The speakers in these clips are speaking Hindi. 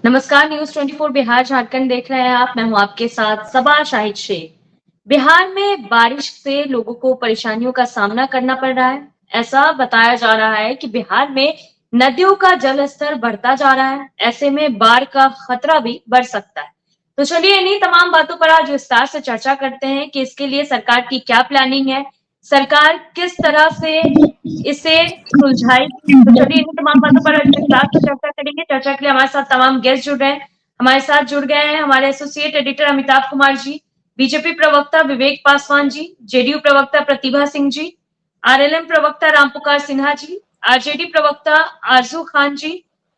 नमस्कार। न्यूज 24 बिहार झारखंड देख रहे हैं आप। मैं हूं आपके साथ सबा शाहिद शेख। बिहार में बारिश से लोगों को परेशानियों का सामना करना पड़ रहा है। ऐसा बताया जा रहा है कि बिहार में नदियों का जल स्तर बढ़ता जा रहा है। ऐसे में बाढ़ का खतरा भी बढ़ सकता है। तो चलिए इन्हीं तमाम बातों पर आज विस्तार से चर्चा करते हैं कि इसके लिए सरकार की क्या प्लानिंग है, सरकार किस तरह से इसे सुलझाएगी। तो चलिए इन्हीं तमाम बातों पर आज विस्तार से चर्चा करेंगे। चर्चा के लिए हमारे साथ तमाम गेस्ट जुड़ रहे हैं। हमारे साथ जुड़ गए हैं हमारे associate editor Amitabh Kumar ji, BJP प्रवक्ता विवेक पासवान जी, जेडीयू प्रवक्ता प्रतिभा सिंह जी, आरएलएम प्रवक्ता रामपुकार सिन्हा जी, आरजेडी प्रवक्ता आरजू खान जी,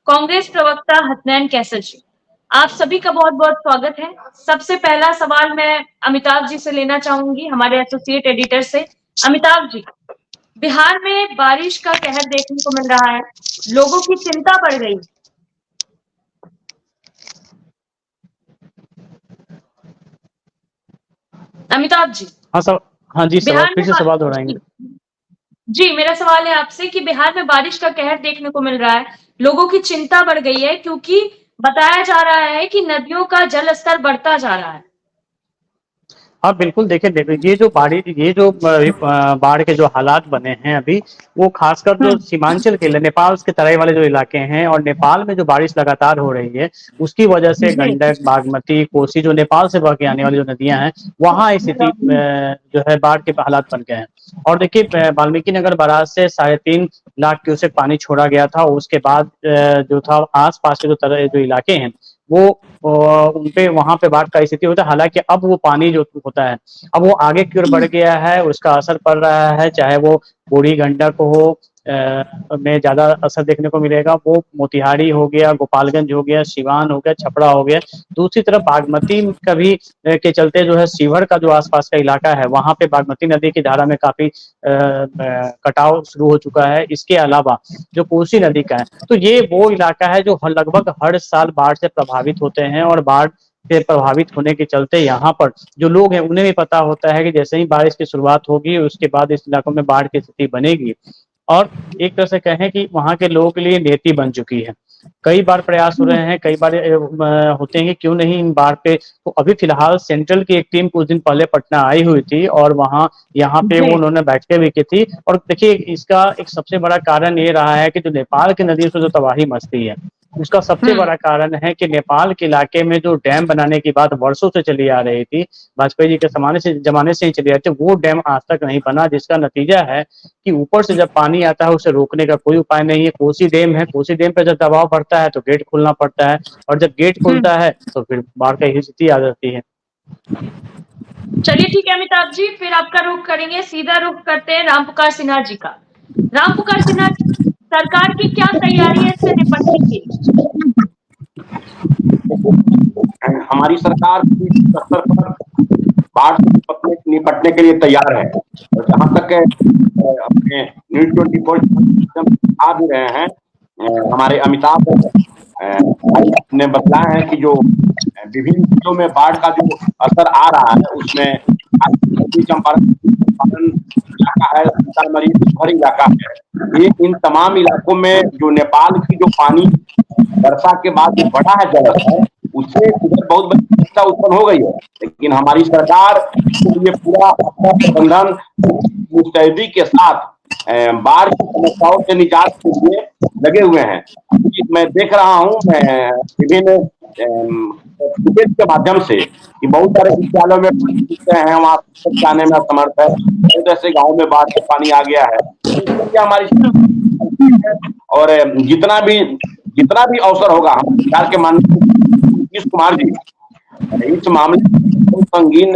कांग्रेस प्रवक्ता हसनैन कैसर जी। आप सभी का बहुत बहुत स्वागत है। सबसे पहला सवाल मैं अमिताभ जी से लेना चाहूंगी, हमारे एसोसिएट एडिटर से। अमिताभ जी, बिहार में बारिश का कहर देखने को मिल रहा है, लोगों की चिंता बढ़ गई। अमिताभ जी, हाँ सब हाँ जी, सवाल बिहार फिर में से सवाल दोहराएंगे। जी, मेरा सवाल है आपसे कि बिहार में बारिश का कहर देखने को मिल रहा है, लोगों की चिंता बढ़ गई है क्योंकि बताया जा रहा है कि नदियों का जल स्तर बढ़ता जा रहा है। हाँ बिल्कुल, देखिए ये जो बाढ़ के जो हालात बने हैं अभी, वो खासकर जो सीमांचल के नेपाल के तराई वाले जो इलाके हैं और नेपाल में जो बारिश लगातार हो रही है, उसकी वजह से जी। गंडक, बागमती, कोसी जो नेपाल से बह के आने वाली जो नदियां हैं, वहाँ स्थिति जो है बाढ़ के हालात बन गए हैं। और देखिए, वाल्मीकि नगर बराज से 3.5 लाख क्यूसेक पानी छोड़ा गया था। उसके बाद जो था आस पास के जो इलाके हैं, वो उनपे वहां पे बाढ़ का स्थिति होता है। हालांकि अब वो पानी जो होता है, अब वो आगे की ओर बढ़ गया है, उसका असर पड़ रहा है। चाहे वो बूढ़ी गंडक हो में ज्यादा असर देखने को मिलेगा, वो मोतिहारी हो गया, गोपालगंज हो गया, सिवान हो गया, छपरा हो गया। दूसरी तरफ बागमती का भी के चलते जो है शिवहर का जो आसपास का इलाका है, वहां पे बागमती नदी की धारा में काफी कटाव शुरू हो चुका है। इसके अलावा जो कोसी नदी का है, तो ये वो इलाका है जो लगभग हर साल बाढ़ से प्रभावित होते हैं। और बाढ़ से प्रभावित होने के चलते यहाँ पर जो लोग हैं उन्हें भी पता होता है कि जैसे ही बारिश की शुरुआत होगी, उसके बाद इस इलाकों में बाढ़ की स्थिति बनेगी। और एक तरह से कहें कि वहाँ के लोगों के लिए नीति बन चुकी है। कई बार प्रयास हो रहे हैं, कई बार होते हैं कि क्यों नहीं इन बाढ़ पे। तो अभी फिलहाल सेंट्रल की एक टीम कुछ दिन पहले पटना आई हुई थी और वहाँ यहाँ पे वो उन्होंने बैठकें भी की थी। और देखिए, इसका एक सबसे बड़ा कारण ये रहा है कि जो नेपाल की नदियों से जो तबाही मचती है, उसका सबसे बड़ा कारण है कि नेपाल के इलाके में जो डैम बनाने की बात वर्षों से चली आ रही थी, वाजपेयी जी के जमाने से ही चली आ रही थी, वो डैम आज तक नहीं बना। जिसका नतीजा है कि ऊपर से जब पानी आता है उसे रोकने का कोई उपाय नहीं है। कोसी डैम है, कोसी डैम पर जब दबाव बढ़ता है तो गेट खोलना पड़ता है, और जब गेट खुलता है तो फिर बाढ़ की स्थिति आ जाती है। चलिए ठीक है अमिताभ जी, फिर आपका रुख करेंगे, सीधा रुख करते हैं रामपुकार सिन्हा जी का। रामपुकार सिन्हा जी, सरकार की क्या तैयारी है इससे निपटने की? हमारी सरकार स्तर पर बाढ़ से निपटने के लिए तैयार है। और जहां तक अपने न्यूज 24 आ भी रहे हैं, हमारे अमिताभ ने बताया है कि जो विभिन्न जिलों में बाढ़ का जो असर आ रहा है, उसमें चंपारण इलाका है, सीतामढ़ी शिवहर इलाका है। ये इन तमाम इलाकों में जो नेपाल की जो पानी वर्षा के बाद जो बढ़ा है जलस्तर, उससे उधर बहुत बड़ी समस्या उत्पन्न हो गई है। लेकिन हमारी सरकार ये पूरा अपना प्रबंधन मुस्तैदी के साथ बाढ़ की समस्याओं से निजात के लिए लगे हुए हैं। मैं देख रहा हूँ, मैं विभिन्न के माध्यम से कि बहुत सारे विद्यालयों में हैं, वहाँ जाने में असमर्थ है। बहुत ऐसे गाँव में बाढ़ का पानी आ गया है। हमारी और जितना भी अवसर होगा, हम सरकार के माननीय नीतीश कुमार जी इस मामले में बहुत संगीन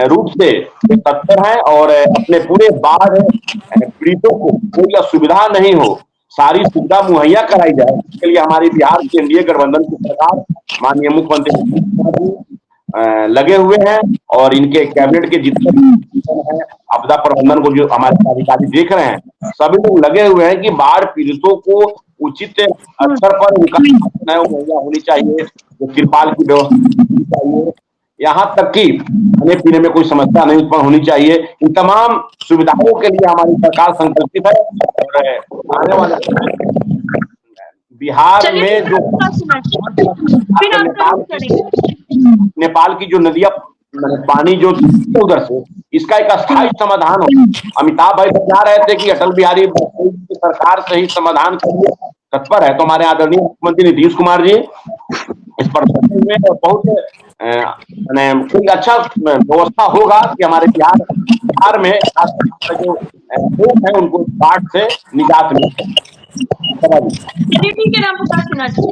रूप से तत्पर हैं और अपने पूरे बाढ़ पीड़ितों को कोई असुविधा नहीं हो, सारी सुविधा मुहैया कराई जाए। इसके लिए हमारी बिहार के एनडीए गठबंधन की सरकार, माननीय मुख्यमंत्री लगे हुए हैं। और इनके कैबिनेट के जितने हैं, आपदा प्रबंधन को जो हमारे अधिकारी देख रहे हैं, सभी लोग लगे हुए हैं कि बाढ़ पीड़ितों को उचित स्तर पर उनका मुहैया होनी चाहिए, जो तिरपाल की व्यवस्था होनी चाहिए, यहाँ तक कि खाने पीने में कोई समस्या नहीं उत्पन्न होनी चाहिए। इन तमाम सुविधाओं के लिए हमारी सरकार संकल्पित है। और आने वाले बिहार चलिए में जो फिर आप नेपाल की जो नदियां पानी जो उधर से, इसका एक अस्थायी समाधान हो। अमिताभ भाई बता रहे थे कि अटल बिहारी वाजपेयी की सरकार से ही समाधान के लिए तत्पर है, तो हमारे आदरणीय मुख्यमंत्री नीतीश कुमार जी इस पर में बहुत कोई अच्छा व्यवस्था होगा कि हमारे बिहार में जो लोग हैं उनको बाढ़ से निजात मिले। चलिए ठीक है राम प्रसाद सिन्हा जी,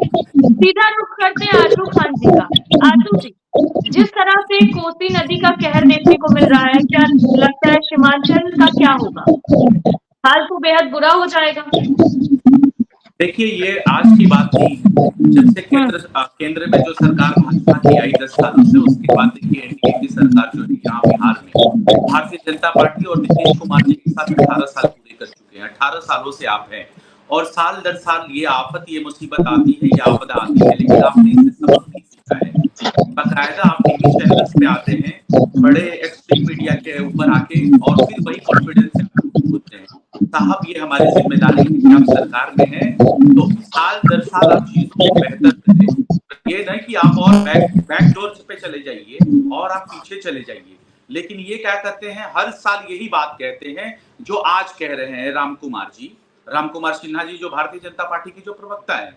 सीधा रुख करते हैं आजू खान जी का। आजू जी, जिस तरह से कोसी नदी का कहर देखने को मिल रहा है, क्या लगता है सीमांचल का क्या होगा? हाल तो बेहद बुरा हो जाएगा। देखिए, ये आज की बात नहीं है। जब से केंद्र में जो सरकार भाजपा की आई 10 सालों से, उसके बाद देखिए एनडीए की सरकार जो है यहाँ बिहार में भारतीय जनता पार्टी और नीतीश कुमार जी के साथ 18 साल पूरे कर चुके हैं। 18 सालों से आप हैं और साल दर साल ये आफत, ये मुसीबत आती है, ये आपदा आती है, लेकिन आपने इससे सबक नहीं सीखा है। बाकायदा आप टीवी चैनल्स पे आते हैं, बड़े एक्सट्रीम मीडिया के ऊपर आके, और फिर वही कॉन्फिडेंस से बोलते हैं साहब ये हमारी जिम्मेदारी है कि आप सरकार में हैं तो साल दर साल आप चीजों को बेहतर करें। ये नहीं कि आप और बैक डोर पे चले जाइए और आप पीछे चले जाइए। लेकिन ये क्या करते हैं, हर साल यही बात कहते हैं जो आज कह रहे हैं राम कुमार सिन्हा जी, जो भारतीय जनता पार्टी के जो प्रवक्ता है,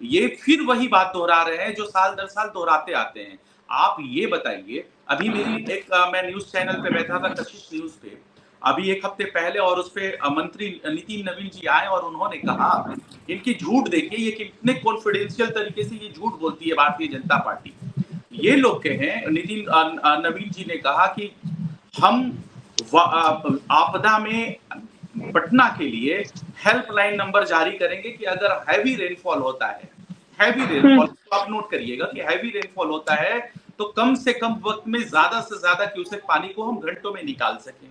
ये फिर वही बात दोहरा रहे हैं जो साल दर साल दोहराते आते हैं। आप ये बताइए, अभी मेरी मैं न्यूज चैनल पे बैठा था, कशिश न्यूज पे, अभी एक हफ्ते पहले, और उस पे मंत्री नितिन नवीन जी आए और उन्होंने कहा, इनकी झूठ देखिए, ये कितने कॉन्फिडेंशियल तरीके से ये झूठ बोलती है भारतीय जनता पार्टी। ये लोग कहे, नितिन नवीन जी ने कहा कि हम आपदा में पटना के लिए हेल्पलाइन नंबर जारी करेंगे कि अगर हैवी रेनफॉल होता है, हैवी रेनफॉल तो आप नोट करिएगा कि हैवी रेनफॉल होता है तो कम से कम वक्त में ज्यादा से ज्यादा क्यूसेक पानी को हम घंटों में निकाल सकें,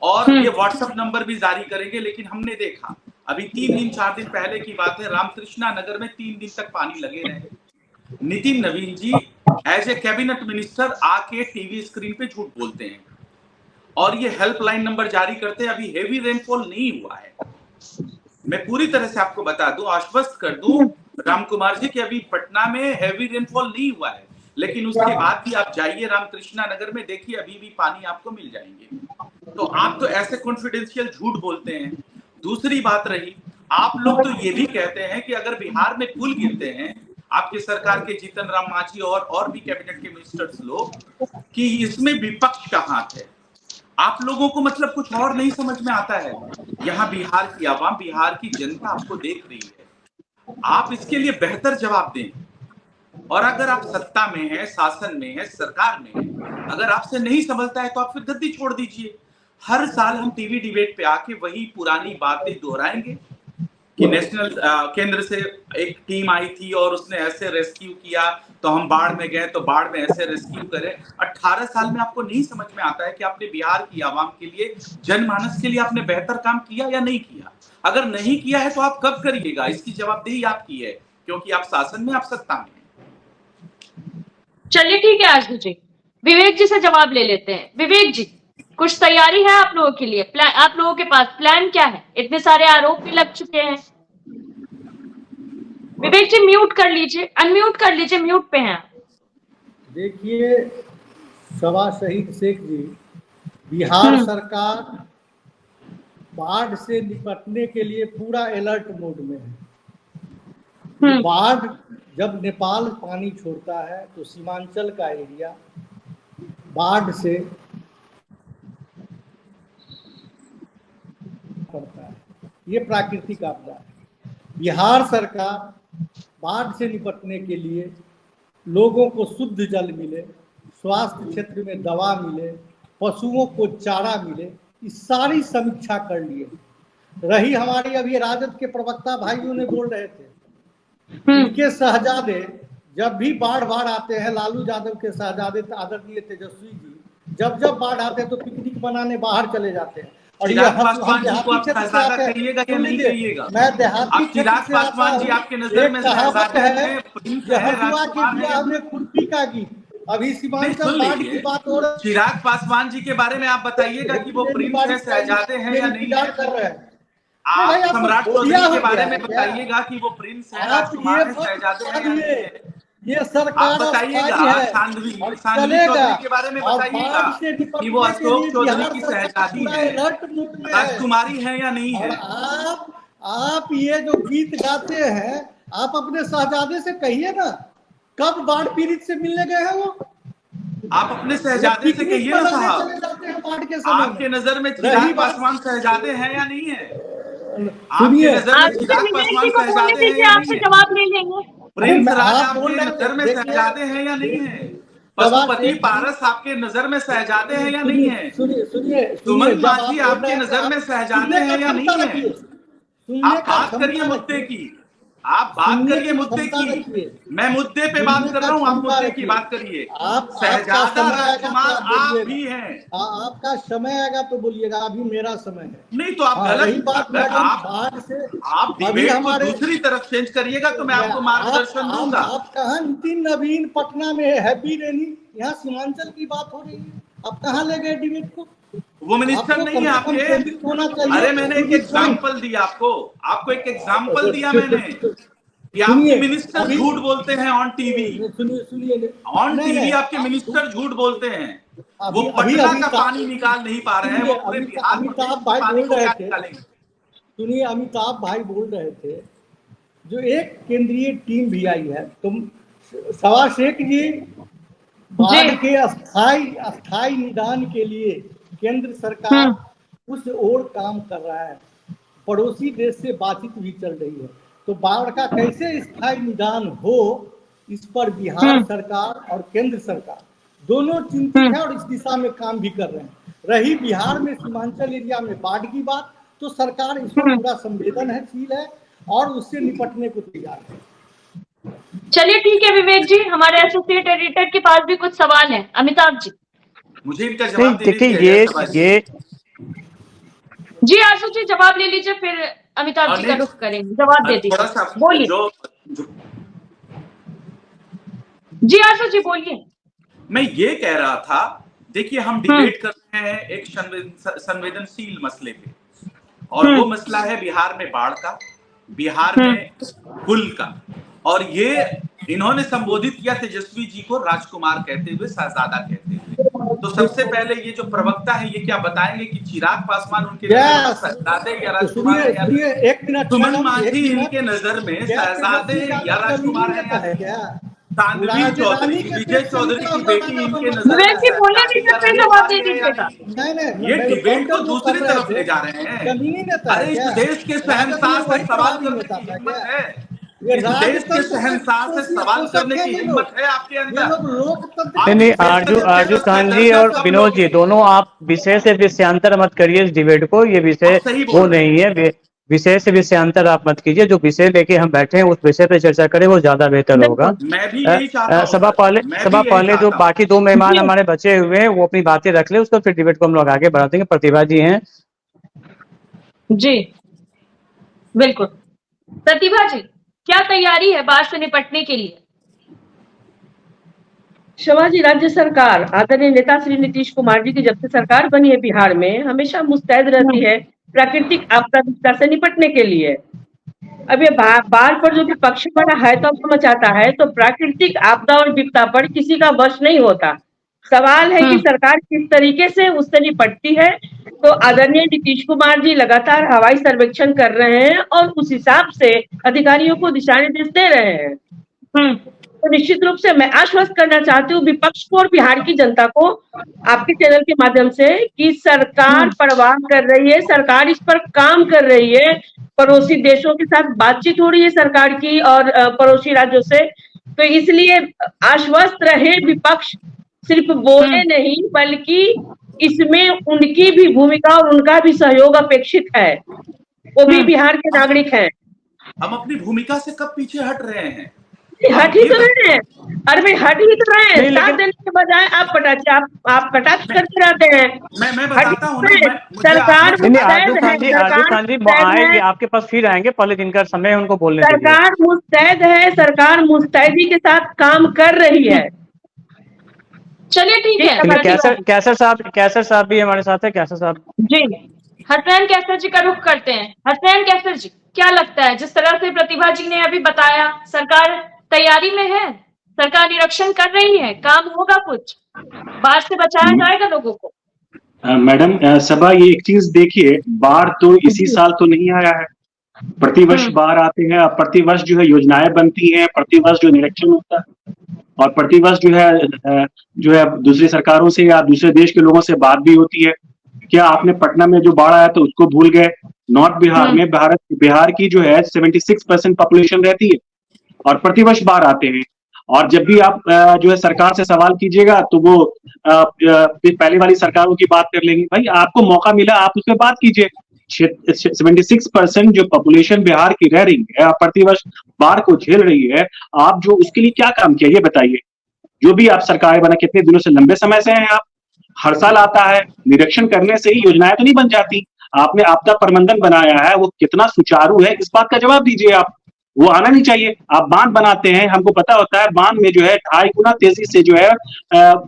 और ये व्हाट्सएप नंबर भी जारी करेंगे। लेकिन हमने देखा अभी 3 दिन 4 दिन पहले की बात है, रामकृष्णा नगर में 3 दिन तक पानी लगे रहे। नितिन नवीन जी एज ए कैबिनेट मिनिस्टर आके टीवी स्क्रीन पे झूठ बोलते हैं और ये हेल्पलाइन नंबर जारी करते हैं। अभी हेवी रेनफॉल नहीं हुआ है, मैं पूरी तरह से आपको बता दूं, आश्वस्त कर दूं राम कुमार जी कि अभी पटना में हैवी रेनफॉल नहीं हुआ है, लेकिन उसके बाद भी आप जाइए रामकृष्णा नगर में, देखिए अभी भी पानी आपको मिल जाएंगे। तो आप तो ऐसे कॉन्फिडेंशियल झूठ बोलते हैं। दूसरी बात रही, आप लोग तो ये भी कहते हैं कि अगर बिहार में पुल गिरते हैं, आपकी सरकार के जीतन राम मांझी और भी कैबिनेट के मिनिस्टर्स लोग, कि इसमें विपक्ष का हाथ है। आप लोगों को मतलब कुछ और नहीं समझ में आता है। यहाँ बिहार की आवाम, बिहार की जनता आपको देख रही है, आप इसके लिए बेहतर जवाब दें। और अगर आप सत्ता में हैं, शासन में हैं, सरकार में हैं, अगर आपसे नहीं संभलता है तो आप फिर गद्दी छोड़ दीजिए। हर साल हम टीवी डिबेट पे आके वही पुरानी बातें दोहराएंगे कि नेशनल केंद्र से एक टीम आई थी और उसने ऐसे रेस्क्यू किया, तो हम बाढ़ में गए तो बाढ़ में ऐसे रेस्क्यू करें। 18 साल में आपको नहीं समझ में आता है कि आपने बिहार की आवाम के लिए, जनमानस के लिए आपने बेहतर काम किया या नहीं किया। अगर नहीं किया है तो आप कब करिएगा, इसकी जवाबदेही आपकी है, क्योंकि आप शासन में, आप सत्ता में। चलिए ठीक है आजू जी, विवेक जी से जवाब ले लेते हैं। विवेक जी, कुछ तैयारी है आप लोगों के लिए? आप लोगों के पास प्लान क्या है? इतने सारे आरोप भी लग चुके हैं। विवेक जी म्यूट कर लीजिए, अनम्यूट कर लीजिए, म्यूट पे हैं। देखिए सभा शहीद शेख जी, बिहार सरकार बाढ़ से निपटने के लिए पूरा अलर्ट मोड में है। बाढ़ जब नेपाल पानी छोड़ता है तो सीमांचल का एरिया बाढ़ से पड़ता है, ये प्राकृतिक आपदा है। बिहार सरकार बाढ़ से निपटने के लिए लोगों को शुद्ध जल मिले, स्वास्थ्य क्षेत्र में दवा मिले, पशुओं को चारा मिले, इस सारी समीक्षा कर लिए। रही हमारी, अभी राजद के प्रवक्ता भाइयों ने बोल रहे थे, इनके शहजादे जब भी बाढ़ आते हैं, लालू यादव के शहजादे आदरणीय तेजस्वी जी, जब बाढ़ आते हैं तो पिकनिक बनाने बाहर चले जाते हैं। और ये मैं देहाती खुरपी का गीत, अभी सीमांचल बाढ़ की बात हो रही है। चिराग पासवान जी के बारे में आप बताइएगा कि वो प्रिंस है, शहजादे हैं या नहीं कर रहे हैं। आप भाई, आपको सम्राट फोबिया चौधरी हो के बारे गया में है क्या? बताइएगा कि वो प्रिंस है, आप राजकुमार ये है, शहजादे हैं या नहीं है? ये आप सरकार बताइएगा। अस्थायी है साध्वी और साध्वी चलेगा, चौधरी के बारे में और बताइएगा बाढ़ से कि वो निपटने के अशोक लिए चौधरी बिहार की सरकार शहजादी पूरा है, अलर्ट मोड में है। राजकुमारी है या नहीं और है? आप ये जो गीत गाते हैं, आप अपने शहजादे से कहिए ना, कब बाढ़ पीड़ित से मिलने गए हैं वो? आप अपने शहजादे से पिकनिक कहिए ना मनाने साहब। चले जाते हैं बाढ़ के समय आपके में। नजर में रही चिराग बात, पासवान शहजादे हैं या नहीं है? आपके सुनिए, नजर में आप मुझे चिराग विवेक पासवान जी को बोलने शहजादे हैं दीजिए, या नहीं आपसे है? जवाब ले लेंगे। प्रिंस राज आप बोल आपके रहे नजर हैं, में देखिए, शहजादे हैं या नहीं है? सवा पशुपति शेख जी, पारस आपके नजर में शहजादे हैं या नहीं सुनिए है? सुनिए सुनिए सुनिए, सुमन जब आप माझी बोल रहे आपके हैं तो नजर आप में शहजादे सुनने का हैं या क्षमता नहीं है? रखिए, सुनने आप का बात करिए क्षमता मुद्दे रखिए, की। आप बात सुनने करिए की मुद्दे क्षमता की। रखिए, मैं मुद्दे पे बात सुनने कर का रहा हूँ, आप क्षमता मुद्दे की रखिए। बात करिए। आपका शहजादा समय आएगा तो राजकुमार आप आप बोलिएगा, भी हैं। आपका समय आएगा तो बोलिएगा, अभी मेरा समय है। नहीं तो आप हाँ, गलत, रही बात अगर मैडम बाढ़ से, आप अभी डिबेट को हमारे, दूसरी तरफ चेंज करिएगा तो मैं आपको मार्गदर्शन दूंगा। आप कहाँ नितिन नवीन पटना में हैप्पी रेनी, यहाँ सीमांचल की बात हो रही है, आप कहाँ ले गए डिबेट को? वो मिनिस्टर आपको नहीं कम है से कम आपके। केंद्रित होना चाहिए। अरे मैंने एक एग्जाम्पल दिया आपको एक एग्जाम्पल दिया मैंने कि आपके सुनिए, मिनिस्टर अभी झूठ बोलते हैं ऑन टीवी। सुनिए सुनिए, ऑन नहीं टीवी नहीं, आपके मिनिस्टर झूठ बोलते हैं। वो अभी अभी पटना अभी का पानी निकाल नहीं पा रहे हैं, वो पूरे बिहार अमिताभ प्रदेश के भाई पानी बोल को रहे क्या थे, निकालेंगे? सुनिए, अमिताभ भाई बोल रहे थे, जो एक केंद्रीय टीम भी आई है, तुम सवा शेख जी, बाढ़ के अस्थाई निदान के लिए केंद्र सरकार उस ओर काम कर रहा है, पड़ोसी देश से बातचीत भी चल रही है, तो बाढ़ का कैसे स्थायी निदान हो, इस पर बिहार सरकार और केंद्र सरकार दोनों चिंतित है और इस दिशा में काम भी कर रहे हैं। रही बिहार में सीमांचल एरिया में बाढ़ की बात, तो सरकार इस पर पूरा संवेदनशील है और उससे निपटने को तैयार है। चलिए ठीक है विवेक जी, हमारे एसोसिएट एडिटर के पास भी कुछ सवाल हैं। अमिताभ जी, मुझे इनका नहीं जवाब दे देखिए, दीजिए। जी आशु जी जवाब ले लीजिए, फिर अमिताभ जी का रुख करेंगे। जवाब दे थोड़ा दीजिए, सा बोलिए। जी आशु जी बोलिए। मैं ये कह रहा था, देखिए हम डिबेट कर रहे हैं एक संवेदनशील मसले पे, और वो मसला है बिहार में बाढ़ का, बिहार में पुल का। और ये इन्होंने संबोधित किया तेजस्वी जी को राजकुमार कहते हुए, शहजादा कहते हुए। तो सबसे पहले ये जो प्रवक्ता है ये क्या बताएंगे कि चिराग पासवान उनके नजर में शहजादे या राजकुमार है? सुनिए, एक मिनट, सुमन माझी इनके नजर में शहजादे या राजकुमार है? क्या तानवीर चौधरी, विजय चौधरी की बेटी इनके नजर में विवेक जी बोलने शहजादी दीजिए, या फिर जवाब दे राजकुमारी है या दीजिएगा। नहीं? ये डिबेट को दूसरी तरफ ले जा रहे हैं। अरे इस देश के शहंशाह से सवाल करने की हिम्मत है? इस देश के शहंशाह से सवाल करने की हिम्मत है आपके अंदर? नहीं, आरजू खान जी और विनोद जी दोनों, आप विषय से विषयांतर मत करिए इस डिबेट को। ये विषय वो नहीं है, विषय से विषयांतर आप मत कीजिए। जो विषय लेके हम बैठे हैं उस विषय पे चर्चा करें, वो ज्यादा बेहतर होगा। मैं भी यही चाहता हूं। सभा पहले जो बाकी दो मेहमान हमारे बचे हुए हैं वो अपनी बातें रख ले, उसको फिर डिबेट को हम लोग आगे बढ़ा देंगे। प्रतिभा जी हैं। जी बिल्कुल। प्रतिभा जी, क्या तैयारी है बाढ़ से निपटने के लिए? शोभा जी, राज्य सरकार आदरणीय नेता श्री नीतीश कुमार जी की जब से सरकार बनी है बिहार में, हमेशा मुस्तैद रहती है प्राकृतिक आपदा से निपटने के लिए। अब ये बाढ़ पर जो विपक्ष बड़ा है तो मचाता है, तो प्राकृतिक आपदा और विपदा पर किसी का वश नहीं होता। सवाल है कि सरकार किस तरीके से उससे निपटती है। तो आदरणीय नीतीश कुमार जी लगातार हवाई सर्वेक्षण कर रहे हैं और उस हिसाब से अधिकारियों को दिशा निर्देश दे रहे हैं। तो निश्चित रूप से मैं आश्वस्त करना चाहती हूँ विपक्ष को और बिहार की जनता को आपके चैनल के माध्यम से कि सरकार परवाह कर रही है, सरकार इस पर काम कर रही है। पड़ोसी देशों के साथ बातचीत हो रही है सरकार की और पड़ोसी राज्यों से। तो इसलिए आश्वस्त रहे विपक्ष, सिर्फ बोले नहीं बल्कि इसमें उनकी भी भूमिका और उनका भी सहयोग अपेक्षित है। वो भी बिहार के नागरिक हैं। हम अपनी भूमिका से कब पीछे हट रहे हैं? हट ही तो रहे हैं। अरे भाई हट ही तो रहे हैं। साथ देने के बजाय आप कटाक्ष करते रहते हैं। मैं बताता हूँ ना, सरकार आरजू खान जी आएंगे आपके पास, फिर आएंगे। पहले जिनका समय है उनको बोलने दीजिए। सरकार मुस्तैद है, सरकार मुस्तैदी के साथ काम कर रही है। चलिए ठीक है। कैसर साहब भी हमारे साथ है। कैसर साहब जी हसनैन कैसर जी का रुख करते हैं। हसनैन कैसर जी, क्या लगता है, जिस तरह से प्रतिभा जी ने अभी बताया, सरकार तैयारी में है, सरकार निरीक्षण कर रही है, काम होगा कुछ, बाढ़ से बचाया जाएगा लोगों को? मैडम सबा, ये एक चीज देखिए, बाढ़ तो इसी साल तो नहीं आया है। प्रतिवर्ष बाढ़ आते हैं, और प्रतिवर्ष जो है योजनाएं बनती हैं, प्रतिवर्ष जो निरीक्षण होता है, और प्रतिवर्ष जो है दूसरी सरकारों से या दूसरे देश के लोगों से बात भी होती है। क्या आपने पटना में जो बाढ़ आया तो उसको भूल गए? नॉर्थ बिहार में बिहार की जो है 76% पॉपुलेशन रहती है, और प्रतिवर्ष बाढ़ आते हैं। और जब भी आप जो है सरकार से सवाल कीजिएगा तो वो पहले वाली सरकारों की बात कर लेंगे। भाई, आपको मौका मिला, आप उस पर बात कीजिए। 76% जो पॉपुलेशन बिहार की रह रही है, प्रतिवर्ष बाढ़ को झेल रही है, आप जो उसके लिए क्या काम किया ये बताइए। जो भी आप सरकारें बना, कितने दिनों से, लंबे समय से हैं आप, हर साल आता है। निरीक्षण करने से ही योजनाएं तो नहीं बन जाती। आपने आपदा प्रबंधन बनाया है, वो कितना सुचारू है, इस बात का जवाब दीजिए आप। वो आना नहीं चाहिए। आप बांध बनाते हैं, हमको पता होता है बांध में जो है 2.5 गुना तेजी से जो है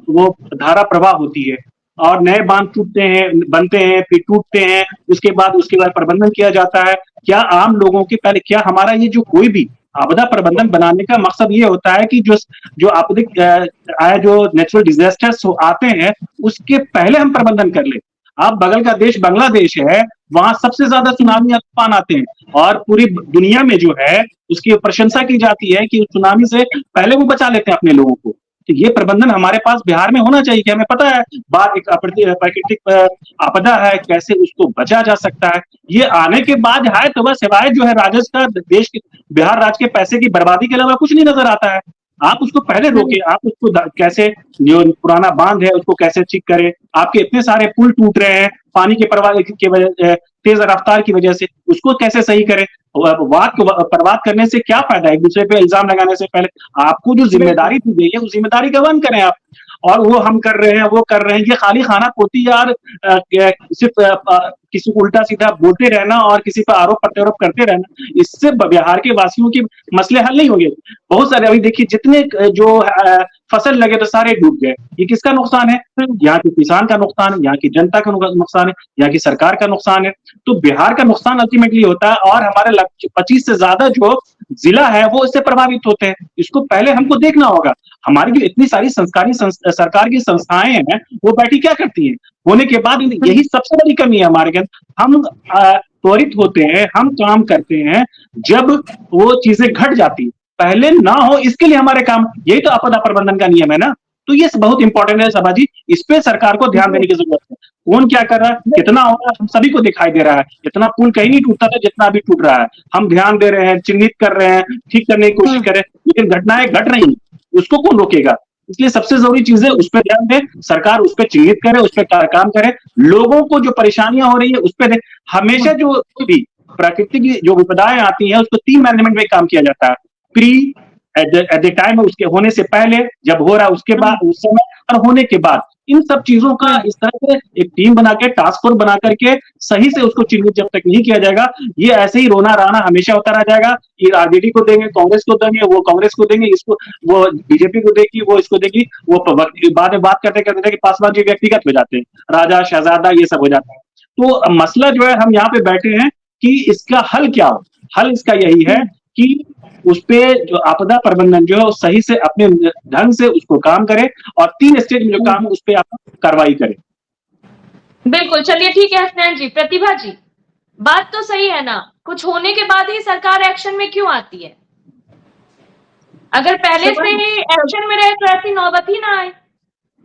वो धारा प्रवाह होती है, और नए बांध टूटते हैं, बनते हैं, फिर टूटते हैं, उसके बाद प्रबंधन किया जाता है। क्या आम लोगों के पहले, क्या हमारा ये जो कोई भी आपदा प्रबंधन बनाने का मकसद ये होता है कि जो आपदिक जो नेचुरल डिजास्टर्स आते हैं उसके पहले हम प्रबंधन कर ले। आप बगल का देश बांग्लादेश है, वहां सबसे ज्यादा सुनामी तूफान आते हैं, और पूरी दुनिया में जो है उसकी प्रशंसा की जाती है कि सुनामी से पहले वो बचा लेते हैं अपने लोगों को। तो ये प्रबंधन हमारे पास बिहार में होना चाहिए कि हमें पता है बाढ़ एक प्राकृतिक आपदा है, कैसे उसको बचा जा सकता है। ये आने के बाद है तो बस सिवाय जो है राजस्थान देश के, बिहार राज्य के पैसे की बर्बादी के अलावा कुछ नहीं नजर आता है। आप उसको पहले रोके, आप उसको कैसे, जो पुराना बांध है उसको कैसे ठीक करें। आपके इतने सारे पुल टूट रहे हैं पानी के प्रवाह की वजह, तेज रफ्तार की वजह से, उसको कैसे सही करें। वाद को बर्बाद करने से क्या फायदा है, एक दूसरे पे इल्जाम लगाने से पहले आपको जो जिम्मेदारी दी गई है उस जिम्मेदारी का वहन करें आप। और वो हम कर रहे हैं, वो कर रहे हैं, ये खाली खाना पोती यार, सिर्फ किसी को उल्टा सीधा बोलते रहना और किसी पर आरोप प्रत्यारोप करते रहना, इससे बिहार के वासियों के मसले हल नहीं होंगे। बहुत सारे अभी देखिए, जितने जो फसल लगे तो सारे डूब गए। ये किसका नुकसान है? यहाँ के किसान का नुकसान है, यहाँ की जनता का नुकसान है, यहाँ की सरकार का नुकसान है। तो बिहार का नुकसान अल्टीमेटली होता है, और हमारे 25 से ज्यादा जो जिला है वो इससे प्रभावित होते हैं। इसको पहले हमको देखना होगा। हमारी जो इतनी सारी सरकार की संस्थाएं हैं वो बैठी क्या करती हैं? होने के बाद यही सबसे बड़ी कमी है हमारे के अंदर। हम त्वरित होते हैं, हम काम करते हैं जब वो चीजें घट जाती है, पहले ना हो इसके लिए हमारे काम, यही तो आपदा प्रबंधन का नियम है ना। तो ये बहुत इंपॉर्टेंट है सभा जी, इस पे सरकार को ध्यान देने की जरूरत है। कौन क्या कर रहा है, कितना हो रहा है, हम सभी को दिखाई दे रहा है। इतना पुल कहीं नहीं टूटता था जितना अभी टूट रहा है। हम ध्यान दे रहे हैं, चिन्हित कर रहे हैं, ठीक करने की कोशिश कर रहे हैं, लेकिन घटनाएं घट रही, उसको कौन रोकेगा? इसलिए सबसे जरूरी चीज है उस पर ध्यान दें, सरकार उस पर चिन्हित करे, उस पर काम करे, लोगों को जो परेशानियां हो रही है उस पर दे। हमेशा जो भी प्राकृतिक जो विपदाएं आती हैं उसको 3 मैनेजमेंट में काम किया जाता है। प्री, एट द टाइम, उसके होने से पहले, जब हो रहा है उसके बाद, उस समय, और होने के बाद। इन सब चीजों का इस तरह से एक टीम बना के, टास्क फोर्स बना करके सही से उसको चिन्हित जब तक नहीं किया जाएगा, ये ऐसे ही रोना राना हमेशा होता रह जाएगा। ये आरजेडी को देंगे, कांग्रेस को देंगे, वो कांग्रेस को देंगे, इसको वो बीजेपी को देगी, वो इसको देगी, वो बाद में बात करते करते कि पासवान जी व्यक्तिगत हो जाते हैं, राजा शहजादा ये सब हो जाता है। तो मसला जो है, हम यहाँ पे बैठे हैं कि इसका हल क्या हो। हल इसका यही है कि उस पे जो आपदा प्रबंधन जो है सही से अपने ढंग से उसको काम करे, और 3 स्टेज में जो काम है उस पे आप कार्रवाई करें। बिल्कुल, चलिए ठीक है हसनैन जी। प्रतिभा जी, बात तो सही है ना, कुछ होने के बाद ही सरकार एक्शन में क्यों आती है? अगर पहले से ही एक्शन में रहे तो ऐसी नौबत ही ना आए।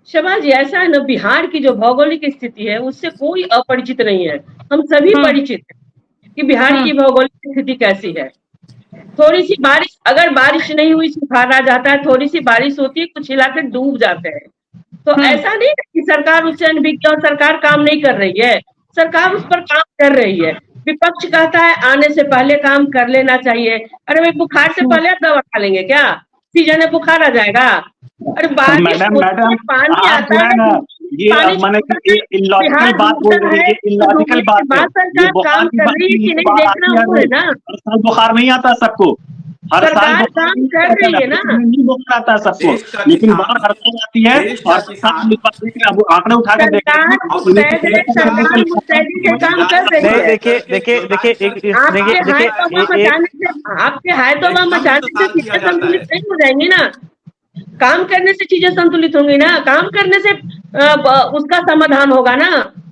शबा जी, ऐसा है ना, बिहार की जो भौगोलिक स्थिति है उससे कोई अपरिचित नहीं है। हम सभी परिचित हैं कि बिहार की भौगोलिक स्थिति कैसी है। थोड़ी सी बारिश, अगर बारिश नहीं हुई, सुखाड़ आ जाता है, थोड़ी सी बारिश होती है, कुछ इलाके डूब जाते हैं। तो ऐसा नहीं है कि सरकार उससे अनभिज्ञ और सरकार काम नहीं कर रही है, सरकार उस पर काम कर रही है। विपक्ष कहता है आने से पहले काम कर लेना चाहिए। अरे भाई, बुखार से पहले आप दवा खा लेंगे क्या? सीजन है, बुखार आ जाएगा। अरे बारिश पानी आता है, ये मैंने इलॉजिकल बात बोल रही है, इलॉजिकल बात है। सरकार काम कर रही है कि नहीं देखना है ना। बुखार नहीं आता सबको, हर साल सरकार काम कर रही है ना। नहीं हो पाता सबको, देश का लेकिन किसान- बाढ़ हड़ताल आती है देश का और किसान- अब आंकड़े उठा के सरकार मुस्तैद है, सरकार मुस्तैदी से काम कर रही नहीं, है। देखिए आपके हाय तौबा मचाने से चीजें संतुलित नहीं हो जाएंगी ना। काम करने से चीजें संतुलित होंगी ना, काम करने से उसका समाधान होगा ना।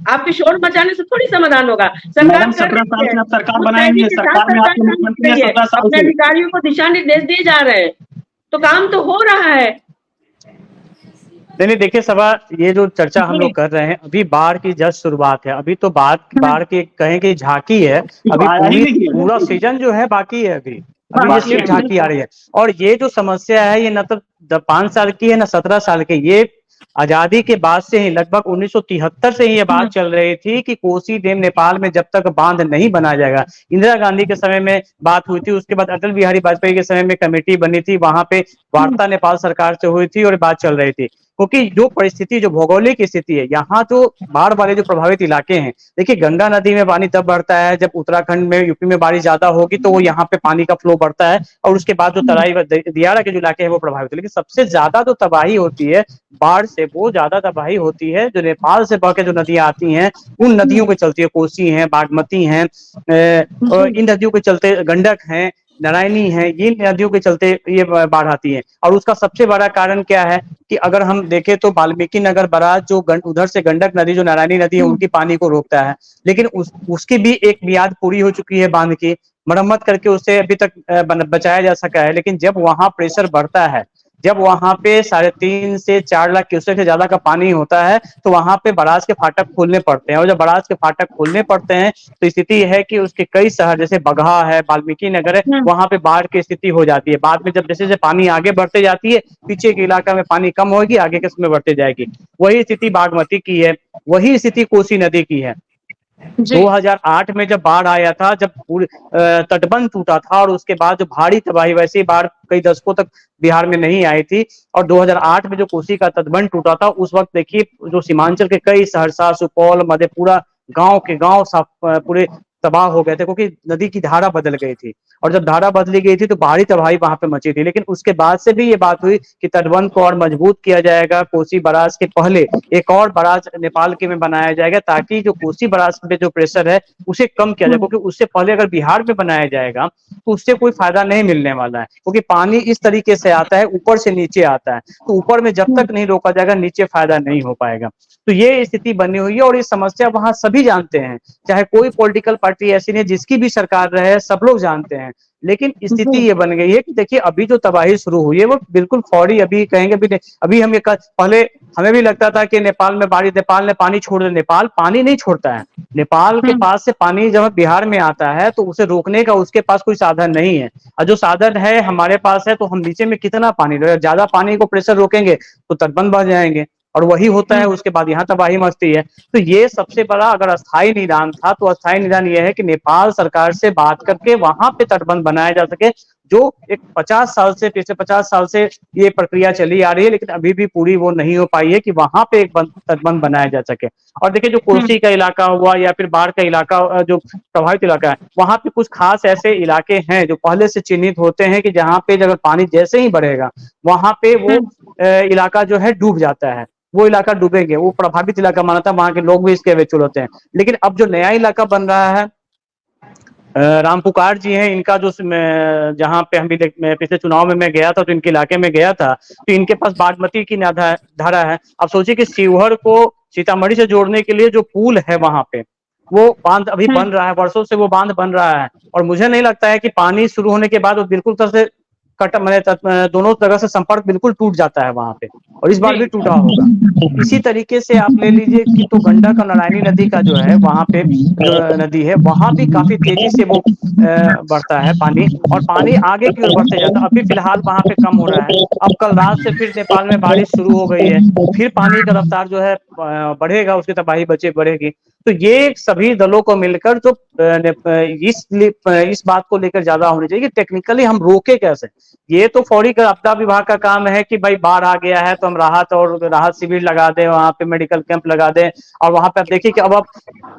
आपके शोर मचाने से थोड़ी समाधान होगा। सरकार कर 17 साल रही से है, आप सरकार बनाए मुस्तैदी हुए हैं, के साथ सरकार में सरकार आपके काम मुख्यमंत्री कर हैं रही है, 17 साल अपने से। अधिकारियों को दिशा निर्देश दिए जा रहे हैं, तो काम तो हो रहा है। नहीं, देखिए सभा, ये जो चर्चा हम लोग कर रहे हैं, अभी बाढ़ की जस्ट शुरुआत है। अभी तो बाढ़ की कहें कि झांकी है। अभी आया ही नहीं है। पूरा सीजन जो है बाकी है। अभी ये बाकी सिर्फ है। झांकी आ रही है। और ये जो समस्या है, ये न तो 5 साल की है, न 17 साल की। ये आजादी के बाद से ही, लगभग 1973 से ही ये बात चल रही थी कि कोसी डैम नेपाल में जब तक बांध नहीं बनाया जाएगा। इंदिरा गांधी के समय में बात हुई थी, उसके बाद अटल बिहारी वाजपेयी के समय में कमेटी बनी थी, वहां पे वार्ता नेपाल सरकार से हुई थी और बात चल रही थी। क्योंकि जो परिस्थिति, जो भौगोलिक स्थिति है, यहाँ जो बाढ़ वाले जो प्रभावित इलाके हैं, देखिए गंगा नदी में पानी तब बढ़ता है जब उत्तराखंड में, यूपी में बारिश ज्यादा होगी तो वो यहाँ पे पानी का फ्लो बढ़ता है, और उसके बाद जो तराई दियारा के जो इलाके हैं वो प्रभावित है। लेकिन सबसे ज्यादा जो तबाही होती है बाढ़ से, वो ज्यादा तबाही होती है जो नेपाल से बह के जो नदियां आती हैं, उन नदियों के चलते, कोसी है, बागमती है, इन नदियों के चलते, गंडक है, नारायणी है, ये नदियों के चलते ये बाढ़ आती है। और उसका सबसे बड़ा कारण क्या है कि अगर हम देखें तो वाल्मीकि नगर बराज जो उधर से गंडक नदी, जो नारायणी नदी है, उनकी पानी को रोकता है। लेकिन उसकी भी एक मियाद पूरी हो चुकी है बांध की, मरम्मत करके उसे अभी तक बचाया जा सका है। लेकिन जब वहां प्रेशर बढ़ता है, जब वहां पे 3.5 से 4 लाख क्यूसेक से ज्यादा का पानी होता है, तो वहां पे बराज के फाटक खोलने पड़ते हैं। और जब बराज के फाटक खोलने पड़ते हैं तो स्थिति है कि उसके कई शहर, जैसे बगहा है, वाल्मीकि नगर है, वहां पे बाढ़ की स्थिति हो जाती है। बाद में जब जैसे जैसे पानी आगे बढ़ते जाती है, पीछे के इलाका में पानी कम होगी, आगे के समय बढ़ते जाएगी। वही स्थिति बागमती की है, वही स्थिति कोसी नदी की है। 2008 में जब बाढ़ आया था, जब पूरे तटबंध टूटा था, और उसके बाद जो भारी तबाही, वैसे ही बाढ़ कई दशकों तक बिहार में नहीं आई थी। और 2008 में जो कोसी का तटबंध टूटा था, उस वक्त देखिए जो सीमांचल के कई सहरसा, सुपौल, मधेपुरा, गांव के गांव पूरे तबाह हो गए थे, क्योंकि नदी की धारा बदल गई थी। और जब धारा बदली गई थी तो भारी तबाही वहां पे मची थी। लेकिन उसके बाद से भी ये बात हुई कि तटबंध को और मजबूत किया जाएगा। कोसी बराज के पहले एक और बराज नेपाल के में बनाया जाएगा, ताकि जो कोसी बराज पे जो प्रेशर है उसे कम किया जाए। क्योंकि उससे पहले अगर बिहार में बनाया जाएगा तो उससे कोई फायदा नहीं मिलने वाला है, क्योंकि पानी इस तरीके से आता है, ऊपर से नीचे आता है। तो ऊपर में जब तक नहीं रोका जाएगा, नीचे फायदा नहीं हो पाएगा। तो ये स्थिति बनी हुई है, और ये समस्या वहां सभी जानते हैं, चाहे कोई पॉलिटिकल पार्टी ऐसी नहीं, जिसकी भी सरकार रहे, सब लोग जानते हैं। लेकिन स्थिति ये बन गई है कि देखिए अभी जो तबाही शुरू हुई है वो बिल्कुल फौरी, अभी कहेंगे अभी हम ये पहले हमें भी लगता था कि नेपाल में बारिश, नेपाल ने पानी छोड़ दिया। नेपाल पानी नहीं छोड़ता है। नेपाल के पास से पानी जब बिहार में आता है तो उसे रोकने का उसके पास कोई साधन नहीं है। और जो साधन है हमारे पास है, तो हम नीचे में कितना पानी, ज्यादा पानी को प्रेशर रोकेंगे तो तटबंध बढ़ जाएंगे, और वही होता है। उसके बाद यहाँ तबाही मचती है। तो ये सबसे बड़ा अगर अस्थायी निदान था, तो अस्थायी निदान यह है कि नेपाल सरकार से बात करके वहां पे तटबंध बनाया जा सके, जो एक 50 साल से, पिछले 50 साल से ये प्रक्रिया चली आ रही है, लेकिन अभी भी पूरी वो नहीं हो पाई है कि वहां पे एक तटबंध बनाया जा सके। और देखिए जो कोसी का इलाका हुआ या फिर बाढ़ का इलाका, जो प्रभावित इलाका है, वहां पे कुछ खास ऐसे इलाके हैं जो पहले से चिन्हित होते हैं कि जहाँ पे अगर पानी जैसे ही बढ़ेगा, वहां पे वो इलाका जो है डूब जाता है। वो इलाका डूबेंगे, वो प्रभावित इलाका माना था, वहां के लोग भी इसके वेचुल होते हैं। लेकिन अब जो नया इलाका बन रहा है, राम पुकार जी हैं, इनका जो जहाँ पे हम भी पिछले चुनाव में मैं गया था, तो इनके इलाके में गया था, तो इनके पास बागमती की धारा है। अब सोचिए कि शिवहर को सीतामढ़ी से जोड़ने के लिए जो पुल है वहां पे, वो बांध अभी बन रहा है, वर्षों से वो बांध बन रहा है। और मुझे नहीं लगता है कि पानी शुरू होने के बाद वो बिल्कुल तरह से दोनों तरह से संपर्क बिल्कुल टूट जाता है वहां पे, और इस बार भी टूटा होगा। इसी तरीके से आप ले लीजिए कि तो गंडक और नारायणी नदी का जो है, वहां पे जो नदी है, वहां भी काफी तेजी से वो बढ़ता है पानी, और पानी आगे की ओर बढ़ते जाता है। अभी फिलहाल वहां पे कम हो रहा है। अब कल रात से फिर नेपाल में बारिश शुरू हो गई है, फिर पानी का रफ्तार जो है बढ़ेगा, उसकी तबाही बढ़ेगी। तो ये सभी दलों को मिलकर जो इस बात को लेकर ज्यादा होनी चाहिए कि टेक्निकली हम रोके कैसे। ये तो फौरी आपदा विभाग का काम है कि भाई बाढ़ आ गया है तो हम राहत शिविर लगा दें, वहां पे मेडिकल कैंप लगा दें। और वहां पे आप देखिए कि अब आप